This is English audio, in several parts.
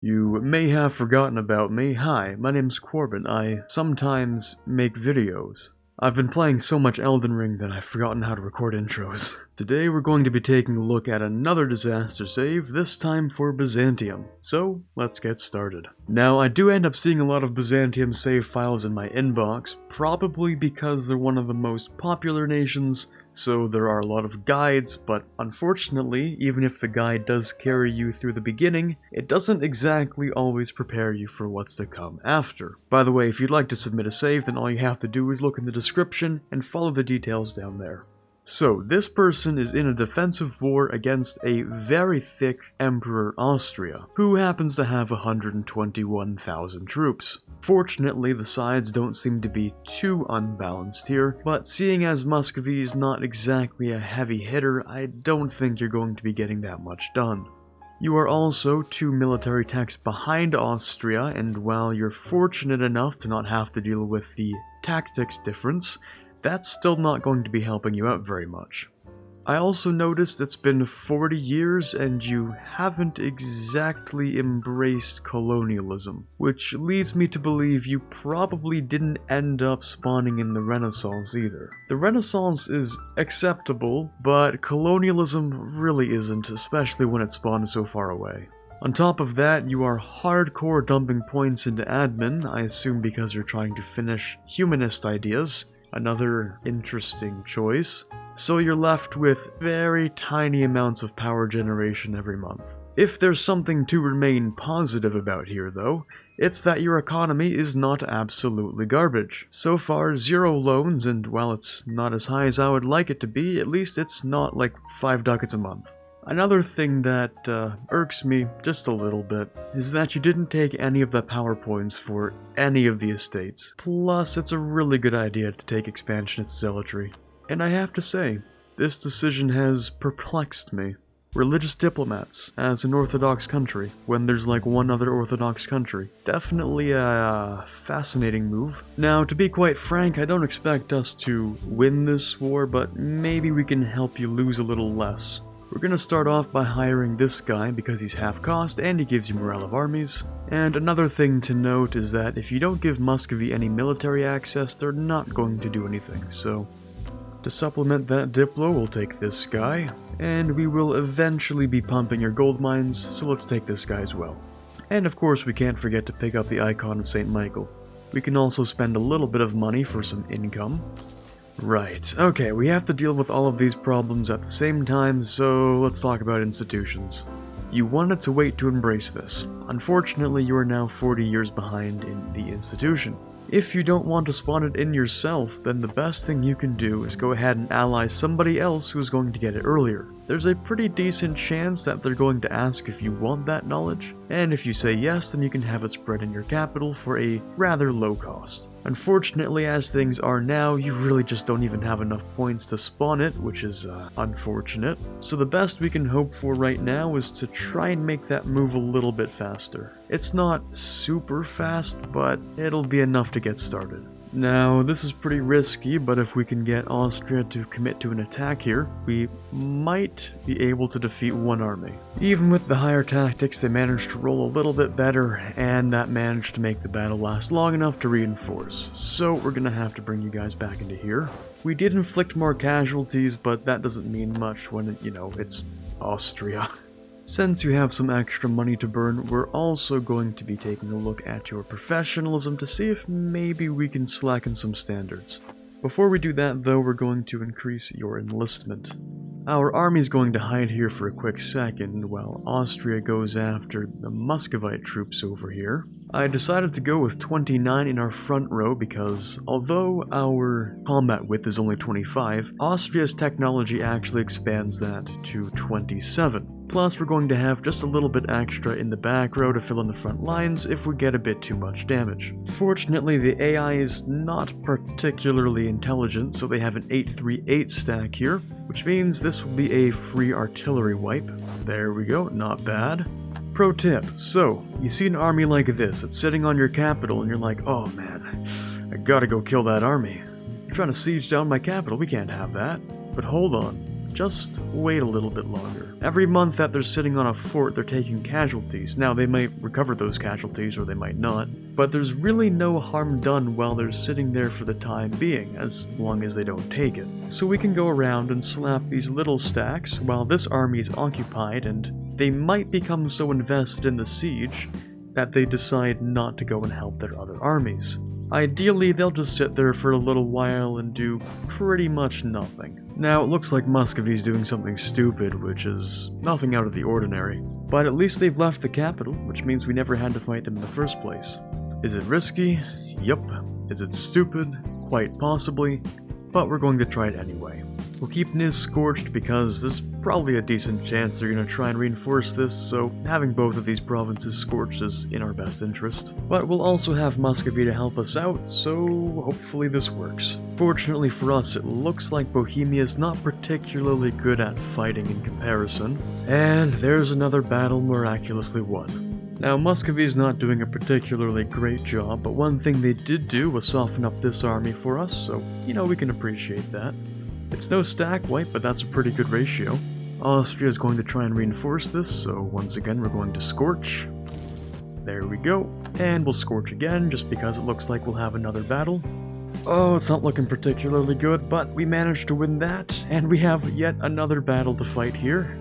You may have forgotten about me. Hi, my name's Quarbit. I sometimes make videos. I've been playing so much Elden Ring that I've forgotten how to record intros. Today we're going to be taking a look at another disaster save, this time for Byzantium. So, let's get started. Now, I do end up seeing a lot of Byzantium save files in my inbox, probably because they're one of the most popular nations, so there are a lot of guides, but unfortunately, even if the guide does carry you through the beginning, it doesn't exactly always prepare you for what's to come after. By the way, if you'd like to submit a save, then all you have to do is look in the description and follow the details down there. So, this person is in a defensive war against a very thick Emperor Austria, who happens to have 121,000 troops. Fortunately, the sides don't seem to be too unbalanced here, but seeing as Muscovy is not exactly a heavy hitter, I don't think you're going to be getting that much done. You are also 2 military techs behind Austria, and while you're fortunate enough to not have to deal with the tactics difference, that's still not going to be helping you out very much. I also noticed it's been 40 years and you haven't exactly embraced colonialism, which leads me to believe you probably didn't end up spawning in the Renaissance either. The Renaissance is acceptable, but colonialism really isn't, especially when it spawned so far away. On top of that, you are hardcore dumping points into admin, I assume because you're trying to finish humanist ideas. Another interesting choice. So you're left with very tiny amounts of power generation every month. If there's something to remain positive about here though, it's that your economy is not absolutely garbage. So far, 0 loans, and while it's not as high as I would like it to be, at least it's not like 5 ducats a month. Another thing that irks me just a little bit is that you didn't take any of the power points for any of the estates. Plus, it's a really good idea to take expansionist zealotry. And I have to say, this decision has perplexed me. Religious diplomats, as an Orthodox country, when there's like one other Orthodox country. Definitely a fascinating move. Now, to be quite frank, I don't expect us to win this war, but maybe we can help you lose a little less. We're gonna start off by hiring this guy because he's half cost and he gives you morale of armies. And another thing to note is that if you don't give Muscovy any military access, they're not going to do anything, so to supplement that Diplo, we'll take this guy, and we will eventually be pumping your gold mines, so let's take this guy as well. And of course we can't forget to pick up the icon of St. Michael. We can also spend a little bit of money for some income. Right, okay, we have to deal with all of these problems at the same time, so let's talk about institutions. You wanted to wait to embrace this. Unfortunately, you are now 40 years behind in the institution. If you don't want to spawn it in yourself, then the best thing you can do is go ahead and ally somebody else who's going to get it earlier. There's a pretty decent chance that they're going to ask if you want that knowledge, and if you say yes, then you can have it spread in your capital for a rather low cost. Unfortunately, as things are now, you really just don't even have enough points to spawn it, which is unfortunate. So the best we can hope for right now is to try and make that move a little bit faster. It's not super fast, but it'll be enough to get started. Now, this is pretty risky, but if we can get Austria to commit to an attack here, we might be able to defeat one army. Even with the higher tactics, they managed to roll a little bit better, and that managed to make the battle last long enough to reinforce. So we're gonna have to bring you guys back into here. We did inflict more casualties, but that doesn't mean much when, it's Austria. Since you have some extra money to burn, we're also going to be taking a look at your professionalism to see if maybe we can slacken some standards. Before we do that though, we're going to increase your enlistment. Our army's going to hide here for a quick second while Austria goes after the Muscovite troops over here. I decided to go with 29 in our front row because although our combat width is only 25, Austria's technology actually expands that to 27. Plus, we're going to have just a little bit extra in the back row to fill in the front lines if we get a bit too much damage. Fortunately, the AI is not particularly intelligent, so they have an 838 stack here, which means this will be a free artillery wipe. There we go, not bad. Pro tip, so, you see an army like this, it's sitting on your capital, and you're like, oh man, I gotta go kill that army. You're trying to siege down my capital, we can't have that. But hold on. just wait a little bit longer. Every month that they're sitting on a fort, they're taking casualties. Now, they might recover those casualties or they might not, but there's really no harm done while they're sitting there for the time being, as long as they don't take it. So we can go around and slap these little stacks while this army is occupied, and they might become so invested in the siege that they decide not to go and help their other armies. Ideally, they'll just sit there for a little while and do pretty much nothing. Now, it looks like Muscovy's doing something stupid, which is nothing out of the ordinary. But at least they've left the capital, which means we never had to fight them in the first place. Is it risky? Yup. Is it stupid? Quite possibly. But we're going to try it anyway. We'll keep Niz scorched because there's probably a decent chance they're going to try and reinforce this, so having both of these provinces scorched is in our best interest. But we'll also have Muscovy to help us out, so hopefully this works. Fortunately for us, it looks like Bohemia's not particularly good at fighting in comparison, and there's another battle miraculously won. Now, Muscovy's not doing a particularly great job, but one thing they did do was soften up this army for us, so, we can appreciate that. It's no stack wipe, but that's a pretty good ratio. Austria's going to try and reinforce this, so once again we're going to scorch. There we go. And we'll scorch again, just because it looks like we'll have another battle. Oh, it's not looking particularly good, but we managed to win that, and we have yet another battle to fight here.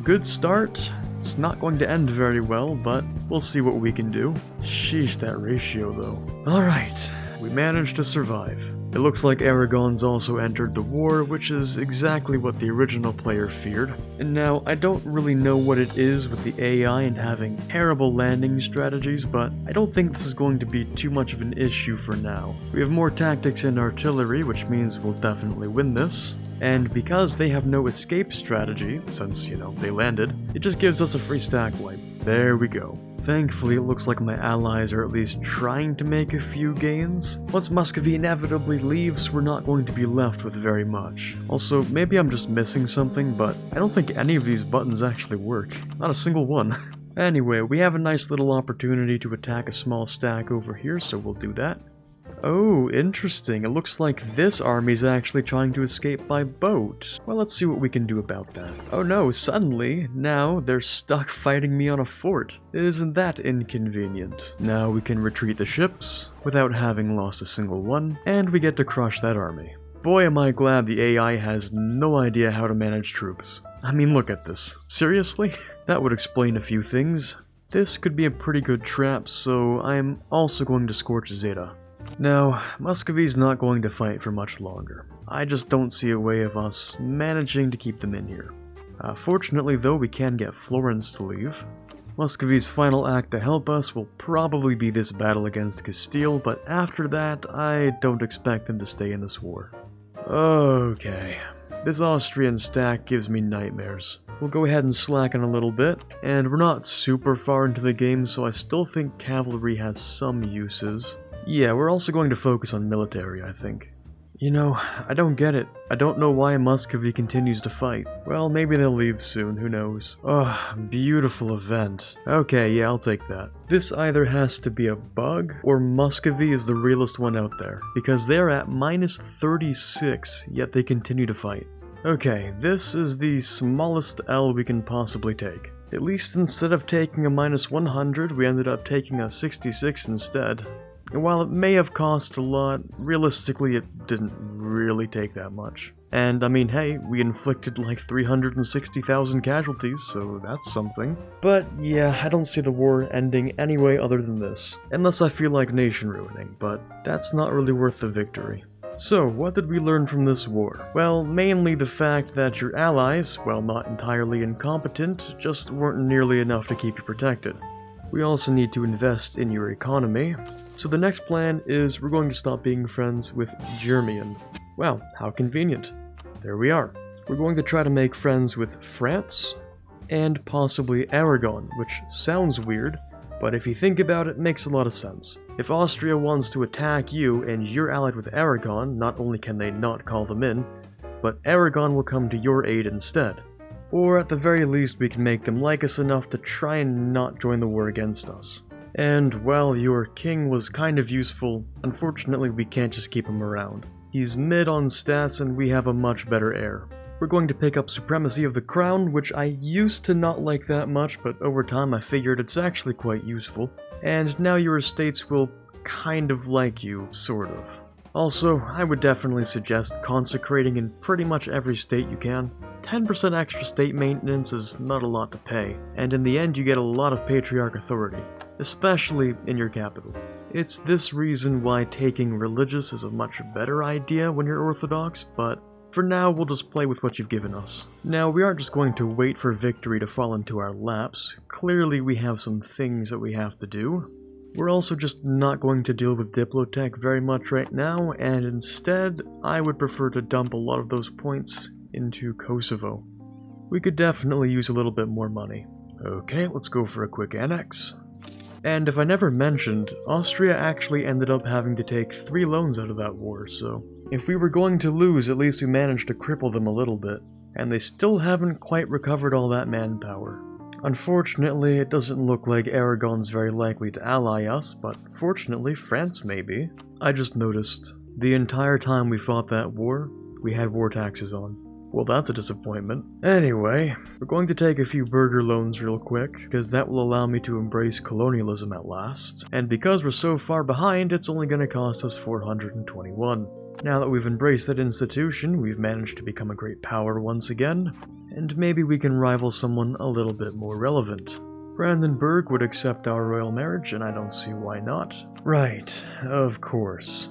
Good start. It's not going to end very well, but we'll see what we can do. Sheesh, that ratio though. Alright, we managed to survive. It looks like Aragon's also entered the war, which is exactly what the original player feared. And now, I don't really know what it is with the AI and having terrible landing strategies, but I don't think this is going to be too much of an issue for now. We have more tactics and artillery, which means we'll definitely win this. And because they have no escape strategy, since, they landed, it just gives us a free stack wipe. There we go. Thankfully, it looks like my allies are at least trying to make a few gains. Once Muscovy inevitably leaves, we're not going to be left with very much. Also, maybe I'm just missing something, but I don't think any of these buttons actually work. Not a single one. Anyway, we have a nice little opportunity to attack a small stack over here, so we'll do that. Oh, interesting. It looks like this army's actually trying to escape by boat. Well, let's see what we can do about that. Oh no, suddenly, now they're stuck fighting me on a fort. Isn't that inconvenient? Now we can retreat the ships without having lost a single one, and we get to crush that army. Boy, am I glad the AI has no idea how to manage troops. I mean, look at this. Seriously? That would explain a few things. This could be a pretty good trap, so I'm also going to scorch Zeta. Now, Muscovy's not going to fight for much longer. I just don't see a way of us managing to keep them in here. Fortunately though, we can get Florence to leave. Muscovy's final act to help us will probably be this battle against Castile, but after that, I don't expect them to stay in this war. Okay, this Austrian stack gives me nightmares. We'll go ahead and slacken a little bit, and we're not super far into the game, so I still think cavalry has some uses. Yeah, we're also going to focus on military, I think. I don't get it. I don't know why Muscovy continues to fight. Well, maybe they'll leave soon, who knows. Oh, beautiful event. Okay, yeah, I'll take that. This either has to be a bug, or Muscovy is the realest one out there, because they're at -36, yet they continue to fight. Okay, this is the smallest L we can possibly take. At least instead of taking a -100, we ended up taking a 66 instead. And while it may have cost a lot, realistically it didn't really take that much. And I mean, hey, we inflicted like 360,000 casualties, so that's something. But yeah, I don't see the war ending any way other than this. Unless I feel like nation ruining, but that's not really worth the victory. So, what did we learn from this war? Well, mainly the fact that your allies, while not entirely incompetent, just weren't nearly enough to keep you protected. We also need to invest in your economy. So the next plan is we're going to stop being friends with Germian. Wow, how convenient. There we are. We're going to try to make friends with France and possibly Aragon, which sounds weird, but if you think about it, it makes a lot of sense. If Austria wants to attack you and you're allied with Aragon, not only can they not call them in, but Aragon will come to your aid instead. Or at the very least we can make them like us enough to try and not join the war against us. And while your king was kind of useful, unfortunately we can't just keep him around. He's mid on stats and we have a much better heir. we're going to pick up Supremacy of the Crown, which I used to not like that much, but over time I figured it's actually quite useful. And now your estates will kind of like you, sort of. Also, I would definitely suggest consecrating in pretty much every state you can. 10% extra state maintenance is not a lot to pay, and in the end you get a lot of patriarch authority, especially in your capital. It's this reason why taking religious is a much better idea when you're Orthodox, but for now we'll just play with what you've given us. Now, we aren't just going to wait for victory to fall into our laps. Clearly we have some things that we have to do. We're also just not going to deal with Diplotech very much right now, and instead, I would prefer to dump a lot of those points into Kosovo. We could definitely use a little bit more money. Okay, let's go for a quick annex. And if I never mentioned, Austria actually ended up having to take 3 loans out of that war, so if we were going to lose, at least we managed to cripple them a little bit. And they still haven't quite recovered all that manpower. Unfortunately, it doesn't look like Aragon's very likely to ally us, but fortunately, France may be. I just noticed, the entire time we fought that war, we had war taxes on. Well, that's a disappointment. Anyway, we're going to take a few burger loans real quick, because that will allow me to embrace colonialism at last. And because we're so far behind, it's only going to cost us 421. Now that we've embraced that institution, we've managed to become a great power once again. And maybe we can rival someone a little bit more relevant. Brandenburg would accept our royal marriage, and I don't see why not. Right, of course.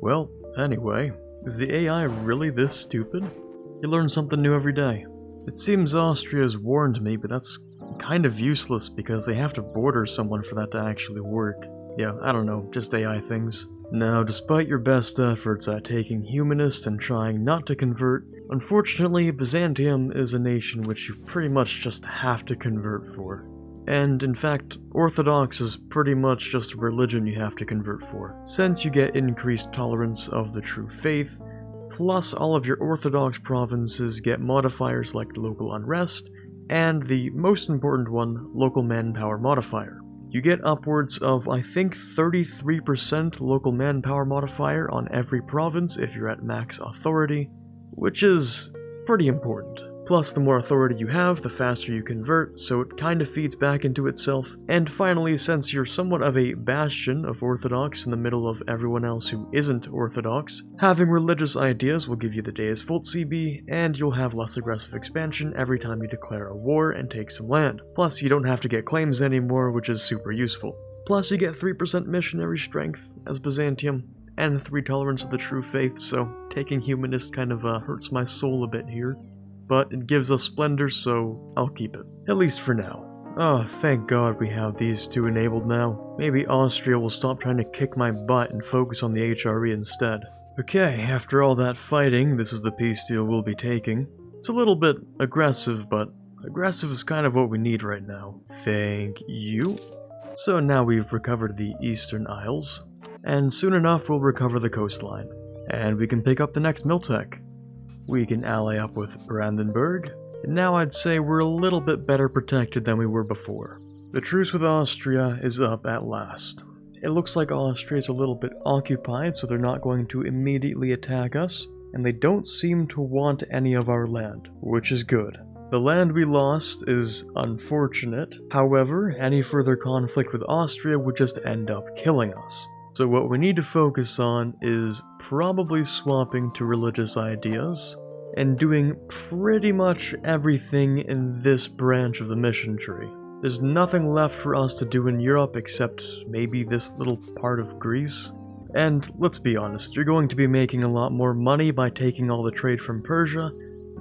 Well, anyway, is the AI really this stupid? You learn something new every day. It seems Austria's warned me, but that's kind of useless because they have to border someone for that to actually work. Yeah, I don't know, just AI things. Now, despite your best efforts at taking humanist and trying not to convert, unfortunately, Byzantium is a nation which you pretty much just have to convert for. And in fact, Orthodox is pretty much just a religion you have to convert for, since you get increased tolerance of the true faith, plus all of your Orthodox provinces get modifiers like local unrest, and the most important one, local manpower modifier. You get upwards of, I think, 33% local manpower modifier on every province if you're at max authority, which is pretty important. Plus, the more authority you have, the faster you convert, so it kind of feeds back into itself. And finally, since you're somewhat of a bastion of Orthodox in the middle of everyone else who isn't Orthodox, having religious ideas will give you the Deus Vult CB, and you'll have less aggressive expansion every time you declare a war and take some land. Plus, you don't have to get claims anymore, which is super useful. Plus, you get 3% missionary strength as Byzantium, and 3 tolerance of the true faith, so taking humanist kind of hurts my soul a bit here. But it gives us splendor, so I'll keep it. At least for now. Oh, thank God we have these 2 enabled now. Maybe Austria will stop trying to kick my butt and focus on the HRE instead. Okay, after all that fighting, this is the peace deal we'll be taking. It's a little bit aggressive, but aggressive is kind of what we need right now. Thank you. So now we've recovered the Eastern Isles, and soon enough we'll recover the coastline. And we can pick up the next Miltech. We can ally up with Brandenburg, and now I'd say we're a little bit better protected than we were before. The truce with Austria is up at last. It looks like Austria's a little bit occupied, so they're not going to immediately attack us, and they don't seem to want any of our land, which is good. The land we lost is unfortunate, however, any further conflict with Austria would just end up killing us. So what we need to focus on is probably swapping to religious ideas, and doing pretty much everything in this branch of the mission tree. There's nothing left for us to do in Europe except maybe this little part of Greece. And let's be honest, you're going to be making a lot more money by taking all the trade from Persia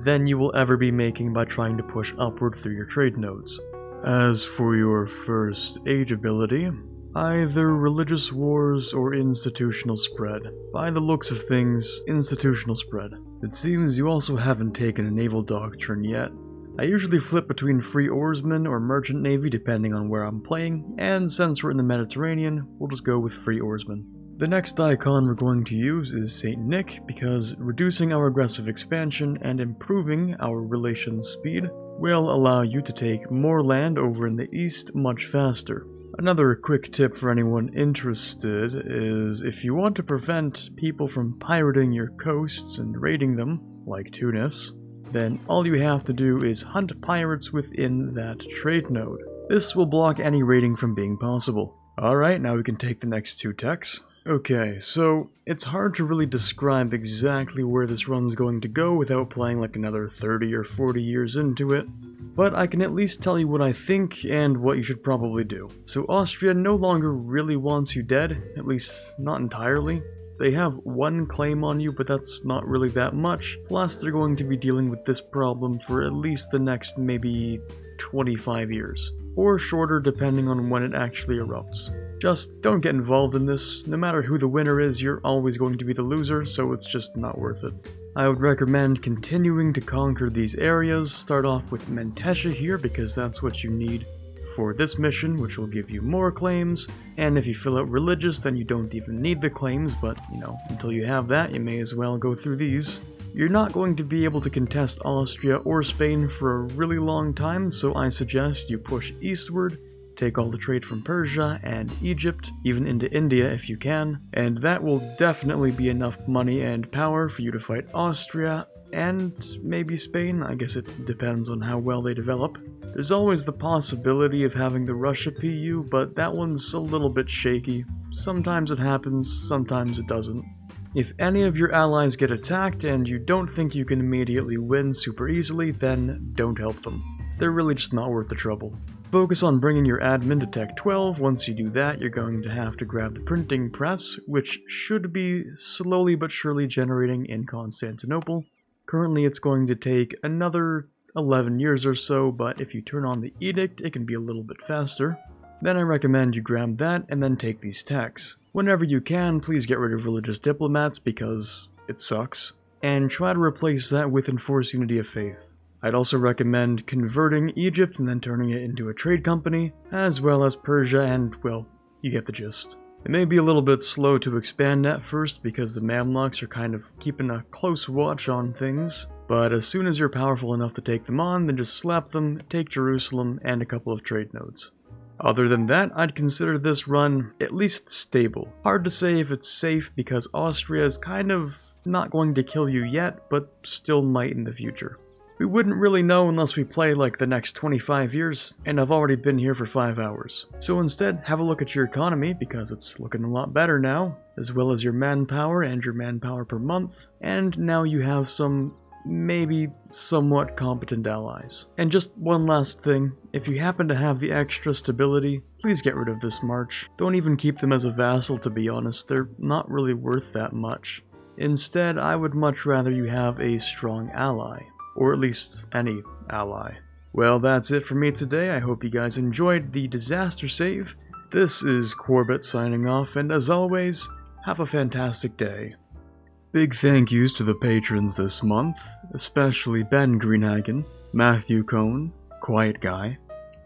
than you will ever be making by trying to push upward through your trade nodes. As for your first age ability, either religious wars or institutional spread. By the looks of things, institutional spread. It seems you also haven't taken a naval doctrine yet. I usually flip between free oarsman or merchant navy depending on where I'm playing, and since we're in the Mediterranean, we'll just go with free oarsman. The next icon we're going to use is Saint Nick, because reducing our aggressive expansion and improving our relations speed will allow you to take more land over in the east much faster. Another quick tip for anyone interested is if you want to prevent people from pirating your coasts and raiding them, like Tunis, then all you have to do is hunt pirates within that trade node. This will block any raiding from being possible. Alright, now we can take the next 2 techs. Okay, so it's hard to really describe exactly where this run's going to go without playing like another 30 or 40 years into it, but I can at least tell you what I think and what you should probably do. So Austria no longer really wants you dead, at least not entirely. They have 1 claim on you, but that's not really that much, plus they're going to be dealing with this problem for at least the next maybe 25 years. Or shorter depending on when it actually erupts. Just don't get involved in this. No matter who the winner is, you're always going to be the loser, so it's just not worth it. I would recommend continuing to conquer these areas. Start off with Mentesha here because that's what you need for this mission, which will give you more claims, and if you fill out religious then you don't even need the claims, but you know, until you have that you may as well go through these. You're not going to be able to contest Austria or Spain for a really long time, so I suggest you push eastward, take all the trade from Persia and Egypt, even into India if you can, and that will definitely be enough money and power for you to fight Austria, and maybe Spain. I guess it depends on how well they develop. There's always the possibility of having the Russia PU, but that one's a little bit shaky. Sometimes it happens, sometimes it doesn't. If any of your allies get attacked and you don't think you can immediately win super easily, then don't help them. They're really just not worth the trouble. Focus on bringing your admin to Tech 12. Once you do that, you're going to have to grab the printing press, which should be slowly but surely generating in Constantinople. Currently it's going to take another 11 years or so, but if you turn on the edict, it can be a little bit faster. Then I recommend you grab that and then take these techs. Whenever you can, please get rid of religious diplomats because it sucks, and try to replace that with enforced unity of faith. I'd also recommend converting Egypt and then turning it into a trade company, as well as Persia and, well, you get the gist. It may be a little bit slow to expand at first because the Mamluks are kind of keeping a close watch on things, but as soon as you're powerful enough to take them on, then just slap them, take Jerusalem, and a couple of trade nodes. Other than that, I'd consider this run at least stable. Hard to say if it's safe because Austria is kind of not going to kill you yet, but still might in the future. We wouldn't really know unless we play like the next 25 years, and I've already been here for 5 hours. So instead, have a look at your economy because it's looking a lot better now, as well as your manpower and your manpower per month, and now you have some maybe somewhat competent allies. And just one last thing, if you happen to have the extra stability, please get rid of this march. Don't even keep them as a vassal, to be honest, they're not really worth that much. Instead, I would much rather you have a strong ally, or at least any ally. Well, that's it for me today. I hope you guys enjoyed the disaster save. This is Quarbit signing off, and as always, have a fantastic day. Big thank yous to the patrons this month, especially Ben Greenhagen, Matthew Cohn, Quiet Guy,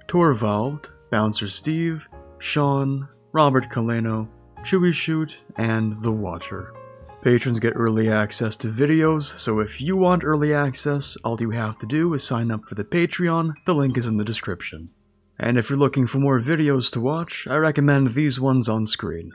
Torvald, Bouncer Steve, Sean, Robert Kaleno, Chewy Shoot, and The Watcher. Patrons get early access to videos, so if you want early access, all you have to do is sign up for the Patreon, the link is in the description. And if you're looking for more videos to watch, I recommend these ones on screen.